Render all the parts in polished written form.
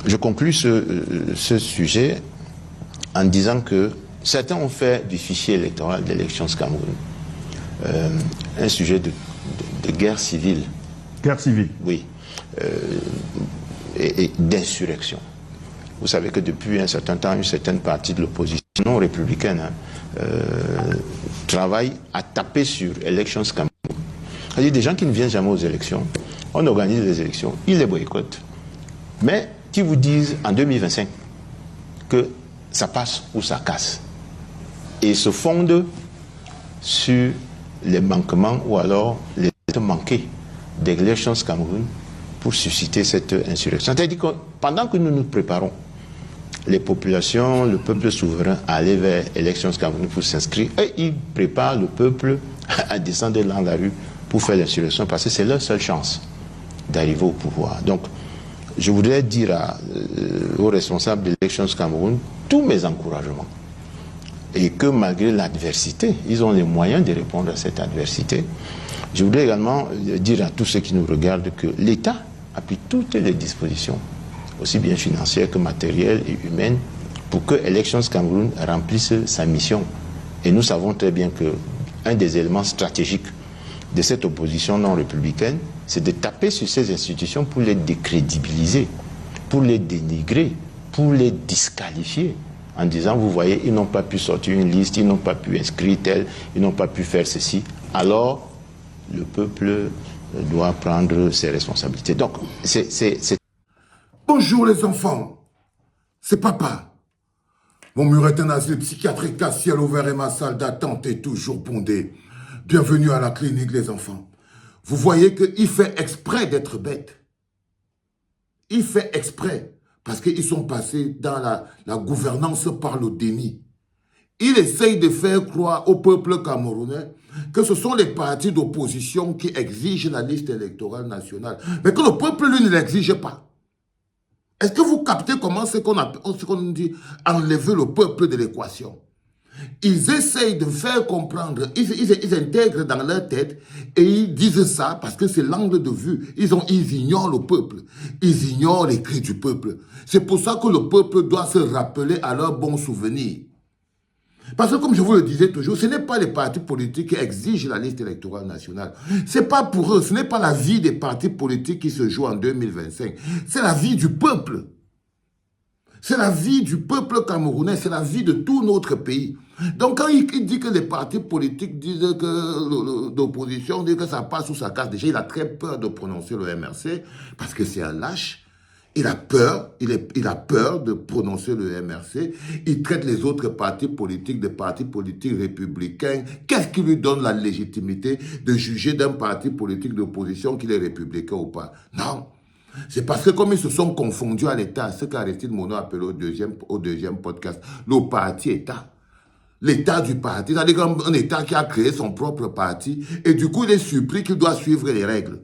Je conclus ce sujet en disant que certains ont fait du fichier électoral d'élections Cameroun un sujet de guerre civile. Guerre civile. Oui. Et d'insurrection. Vous savez que depuis un certain temps, une certaine partie de l'opposition non républicaine travaille à taper sur Elections Cameroun. C'est-à-dire des gens qui ne viennent jamais aux élections, on organise des élections, ils les boycottent, mais qui vous disent en 2025 que ça passe ou ça casse. Et se fondent sur les manquements ou alors les manqués d'Elections Cameroun pour susciter cette insurrection. C'est-à-dire que pendant que nous nous préparons, les populations, le peuple souverain à aller vers Elections Cameroun pour s'inscrire, et ils préparent le peuple à descendre dans la rue pour faire l'insurrection, parce que c'est leur seule chance d'arriver au pouvoir. Donc, je voudrais dire aux responsables d'Elections Cameroun tous mes encouragements. Et que malgré l'adversité, ils ont les moyens de répondre à cette adversité. Je voudrais également dire à tous ceux qui nous regardent que l'État appuie toutes les dispositions, aussi bien financières que matérielles et humaines, pour que Elections Cameroun remplisse sa mission. Et nous savons très bien qu'un des éléments stratégiques de cette opposition non républicaine, c'est de taper sur ces institutions pour les décrédibiliser, pour les dénigrer, pour les disqualifier, en disant, vous voyez, ils n'ont pas pu sortir une liste, ils n'ont pas pu inscrire tel, ils n'ont pas pu faire ceci. Alors, le peuple doit prendre ses responsabilités. Donc, c'est... Bonjour les enfants, c'est papa. Mon mur est un asile psychiatrique à ciel ouvert et ma salle d'attente est toujours bondée. Bienvenue à la clinique les enfants. Vous voyez qu'il fait exprès d'être bête. Il fait exprès parce qu'ils sont passés dans la gouvernance par le déni. Il essaye de faire croire au peuple camerounais que ce sont les partis d'opposition qui exigent la liste électorale nationale, mais que le peuple, lui, ne l'exige pas. Est-ce que vous captez comment c'est qu'on dit enlever le peuple de l'équation? Ils essayent de faire comprendre, ils intègrent dans leur tête et ils disent ça parce que c'est l'angle de vue. Ils ignorent le peuple, ils ignorent les cris du peuple. C'est pour ça que le peuple doit se rappeler à leurs bons souvenirs. Parce que comme je vous le disais toujours, ce n'est pas les partis politiques qui exigent la liste électorale nationale. Ce n'est pas pour eux, ce n'est pas la vie des partis politiques qui se joue en 2025. C'est la vie du peuple. C'est la vie du peuple camerounais, c'est la vie de tout notre pays. Donc quand il dit que les partis politiques disent que l'opposition dit que ça passe ou ça casse, déjà il a très peur de prononcer le MRC parce que c'est un lâche. Il a peur, il a peur de prononcer le MRC. Il traite les autres partis politiques de partis politiques républicains. Qu'est-ce qui lui donne la légitimité de juger d'un parti politique d'opposition qu'il est républicain ou pas? Non. C'est parce que comme ils se sont confondus à l'État, ce qu'Aristide Monod appelait au deuxième podcast, le parti-État. L'état du parti, c'est-à-dire un État qui a créé son propre parti, et du coup il est surpris qu'il doit suivre les règles.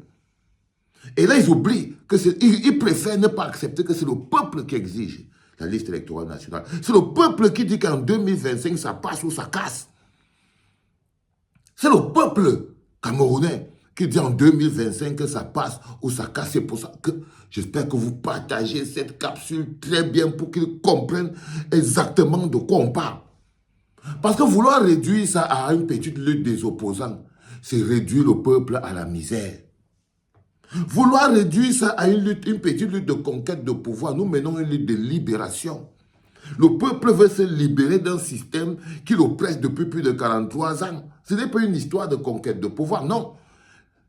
Et là, ils oublient qu'ils préfèrent ne pas accepter que c'est le peuple qui exige la liste électorale nationale. C'est le peuple qui dit qu'en 2025, ça passe ou ça casse. C'est le peuple camerounais qui dit en 2025 que ça passe ou ça casse. C'est pour ça que j'espère que vous partagez cette capsule très bien pour qu'ils comprennent exactement de quoi on parle. Parce que vouloir réduire ça à une petite lutte des opposants, c'est réduire le peuple à la misère. Vouloir réduire ça à une petite lutte de conquête de pouvoir, nous menons une lutte de libération. Le peuple veut se libérer d'un système qui l'oppresse depuis plus de 43 ans. Ce n'est pas une histoire de conquête de pouvoir, non.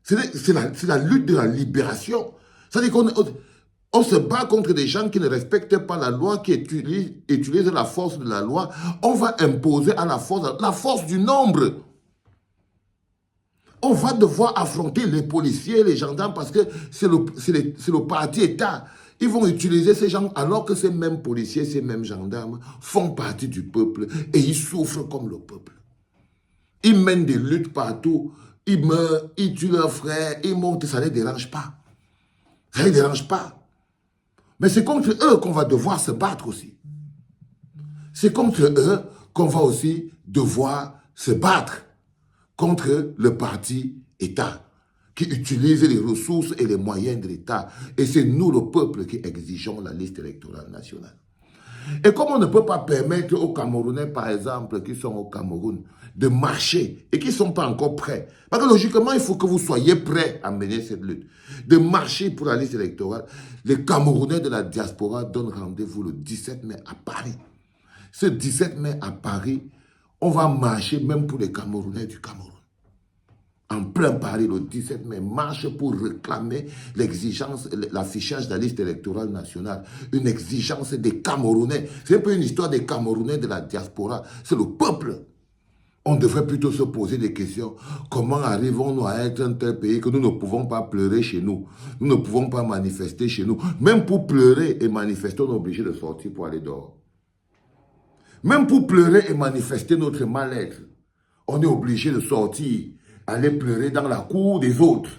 C'est la lutte de la libération. C'est-à-dire qu'on se bat contre des gens qui ne respectent pas la loi, qui utilisent la force de la loi. On va imposer à la force du nombre. On va devoir affronter les policiers, les gendarmes, parce que c'est le parti-État. Ils vont utiliser ces gens, alors que ces mêmes policiers, ces mêmes gendarmes font partie du peuple et ils souffrent comme le peuple. Ils mènent des luttes partout, ils meurent, ils tuent leurs frères, ils montent, ça ne les dérange pas. Ça ne les dérange pas. Mais c'est contre eux qu'on va devoir se battre aussi. C'est contre eux qu'on va aussi devoir se battre contre le parti-État, qui utilise les ressources et les moyens de l'État. Et c'est nous, le peuple, qui exigeons la liste électorale nationale. Et comme on ne peut pas permettre aux Camerounais, par exemple, qui sont au Cameroun, de marcher et qui ne sont pas encore prêts, parce que logiquement, il faut que vous soyez prêts à mener cette lutte, de marcher pour la liste électorale, les Camerounais de la diaspora donnent rendez-vous le 17 mai à Paris. Ce 17 mai à Paris, on va marcher même pour les Camerounais du Cameroun. En plein Paris, le 17 mai, marche pour réclamer l'exigence, l'affichage de la liste électorale nationale. Une exigence des Camerounais. C'est un peu une histoire des Camerounais de la diaspora. C'est le peuple. On devrait plutôt se poser des questions. Comment arrivons-nous à être un tel pays que nous ne pouvons pas pleurer chez nous? Nous ne pouvons pas manifester chez nous. Même pour pleurer et manifester, on est obligé de sortir pour aller dehors. Même pour pleurer et manifester notre mal-être, on est obligé de sortir, aller pleurer dans la cour des autres.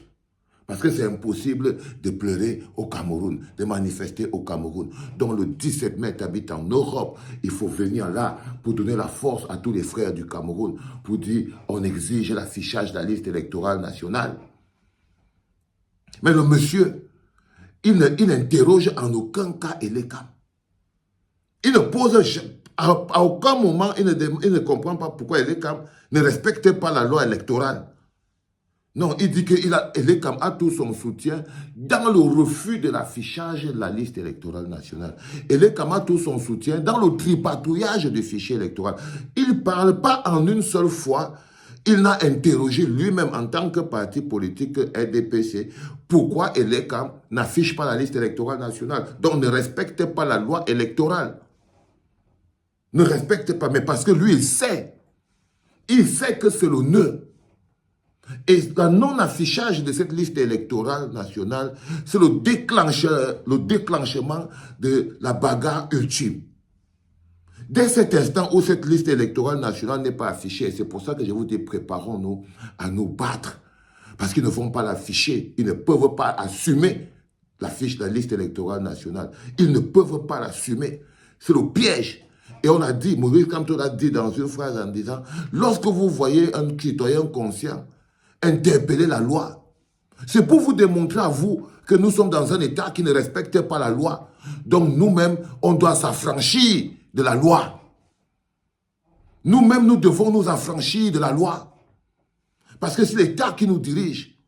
Parce que c'est impossible de pleurer au Cameroun, de manifester au Cameroun. Donc le 17 mai, tu habites en Europe, il faut venir là pour donner la force à tous les frères du Cameroun, pour dire on exige l'affichage de la liste électorale nationale. Mais le monsieur, il n'interroge en aucun cas Elekam. Il ne pose à aucun moment, il ne comprend pas pourquoi Elekam ne respecte pas la loi électorale. Non, il dit qu'Elekam a tout son soutien dans le refus de l'affichage de la liste électorale nationale. Elekam a tout son soutien dans le tripatouillage du fichier électoral. Il ne parle pas en une seule fois. Il n'a interrogé lui-même en tant que parti politique RDPC pourquoi Elekam n'affiche pas la liste électorale nationale. Donc ne respecte pas la loi électorale. Ne respecte pas, mais parce que lui, il sait. Il sait que c'est le nœud. Et le non-affichage de cette liste électorale nationale, c'est le déclenchement de la bagarre ultime. Dès cet instant où cette liste électorale nationale n'est pas affichée, c'est pour ça que je vous dis, préparons-nous à nous battre. Parce qu'ils ne vont pas l'afficher, ils ne peuvent pas assumer l'affiche de la liste électorale nationale. Ils ne peuvent pas l'assumer. C'est le piège. Et on a dit, Maurice Kamto a dit dans une phrase en disant, lorsque vous voyez un citoyen conscient interpeller la loi, c'est pour vous démontrer à vous que nous sommes dans un État qui ne respecte pas la loi. Donc nous-mêmes, on doit s'affranchir de la loi. Nous-mêmes, nous devons nous affranchir de la loi. Parce que c'est l'État qui nous dirige,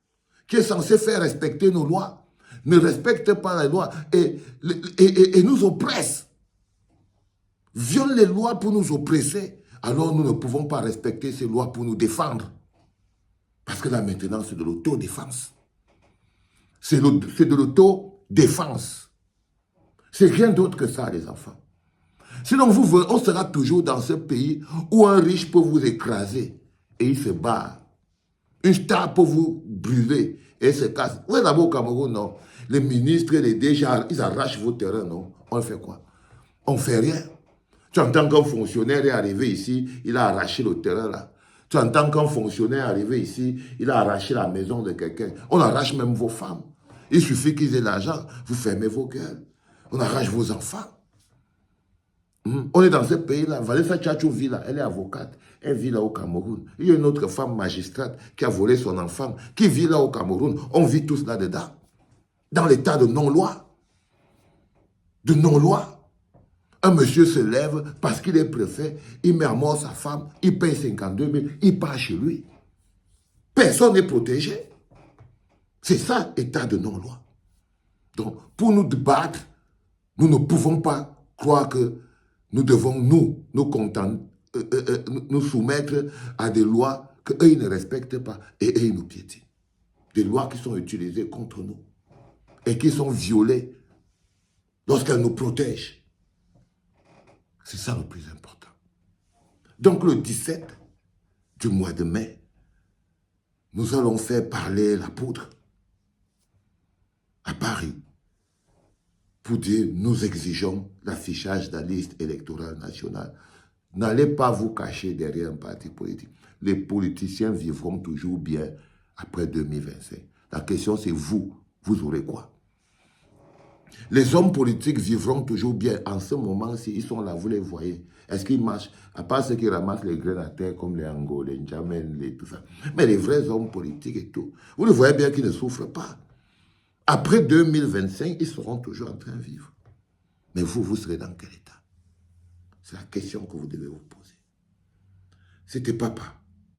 qui est censé faire respecter nos lois, ne respecte pas la loi et nous oppresse. Viole les lois pour nous oppresser, alors nous ne pouvons pas respecter ces lois pour nous défendre. Parce que là, maintenant, c'est de l'autodéfense. C'est de l'autodéfense. C'est rien d'autre que ça, les enfants. Sinon, on sera toujours dans ce pays où un riche peut vous écraser et il se barre. Une star peut vous brûler et il se casse. Vous êtes là-bas au Cameroun, non? Les ministres, les DG, ils arrachent vos terrains, non? On fait quoi? On ne fait rien. Tu entends qu'un fonctionnaire est arrivé ici, il a arraché le terrain là. Tu entends qu'un fonctionnaire est arrivé ici, il a arraché la maison de quelqu'un. On arrache même vos femmes. Il suffit qu'ils aient l'argent, vous fermez vos gueules. On arrache vos enfants. On est dans ce pays-là. Vanessa Tchatchou vit là, elle est avocate. Elle vit là au Cameroun. Il y a une autre femme magistrate qui a volé son enfant, qui vit là au Cameroun. On vit tous là-dedans. Dans l'état de non-loi. De non-loi. Un monsieur se lève parce qu'il est préfet, il met à mort sa femme, il paye 52 000, il part chez lui. Personne n'est protégé. C'est ça, état de non-loi. Donc, pour nous battre, nous ne pouvons pas croire que nous devons nous soumettre à des lois qu'eux, ils ne respectent pas et eux, ils nous piétinent. Des lois qui sont utilisées contre nous et qui sont violées lorsqu'elles nous protègent. C'est ça le plus important. Donc le 17 du mois de mai, nous allons faire parler la poudre à Paris pour dire nous exigeons l'affichage de la liste électorale nationale. N'allez pas vous cacher derrière un parti politique. Les politiciens vivront toujours bien après 2025. La question c'est vous aurez quoi? Les hommes politiques vivront toujours bien. En ce moment-ci, ils sont là, vous les voyez. Est-ce qu'ils marchent? À part ceux qui ramassent les graines à terre, comme les Angos, les N'Djamènes, les tout ça. Mais les vrais hommes politiques et tout, vous les voyez bien qu'ils ne souffrent pas. Après 2025, ils seront toujours en train de vivre. Mais vous, vous serez dans quel état? C'est la question que vous devez vous poser. C'était papa.